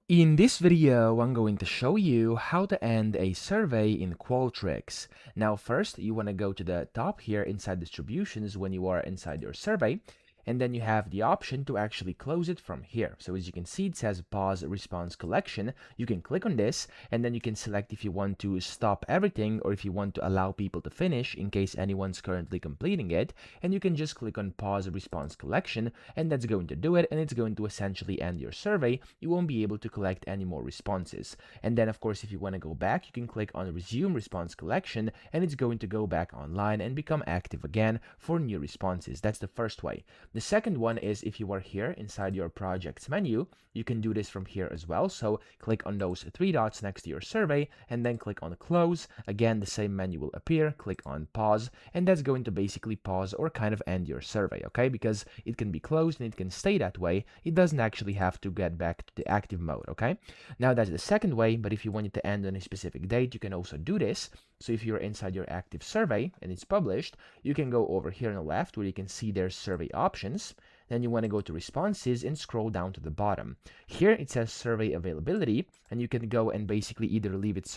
In this video, I'm going to show you how to end a survey in Qualtrics. Now, first, you want to go to the top here inside distributions when you are inside your survey, and then you have the option to actually close it from here. So as you can see, it says pause response collection. You can click on this, and then you can select if you want to stop everything or if you want to allow people to finish in case anyone's currently completing it. And you can just click on pause response collection, and that's going to do it, and it's going to essentially end your survey. You won't be able to collect any more responses. And then, of course, if you want to go back, you can click on resume response collection, and it's going to go back online and become active again for new responses. That's the first way. The second one is if you are here inside your projects menu, you can do this from here as well. So click on those three dots next to your survey and then click on close. Again, the same menu will appear. Click on pause, and that's going to basically pause or kind of end your survey, okay? Because it can be closed and it can stay that way. It doesn't actually have to get back to the active mode, okay? Now that's the second way, but if you want it to end on a specific date, you can also do this. So if you're inside your active survey and it's published, you can go over here on the left where you can see there's survey options. Then you want to go to responses and scroll down to the bottom. Here it says survey availability, and you can go and basically either leave the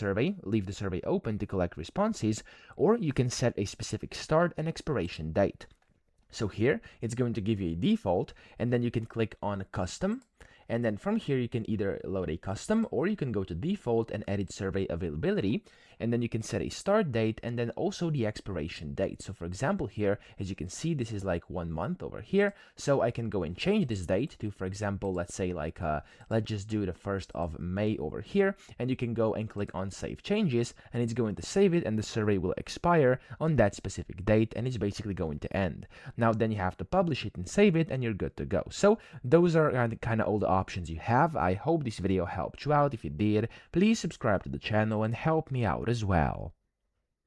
survey open to collect responses, or you can set a specific start and expiration date. So here it's going to give you a default, and then you can click on custom. And then from here, you can either load a custom or you can go to default and edit survey availability. And then you can set a start date and then also the expiration date. So for example, here, as you can see, this is like 1 month over here. So I can go and change this date to, for example, let's say like, let's just do the 1st of May over here. And you can go and click on save changes, and it's going to save it, and the survey will expire on that specific date, and it's basically going to end. Now, then you have to publish it and save it, and you're good to go. So those are kind of all the options you have. I hope this video helped you out. If it did, please subscribe to the channel and help me out as well.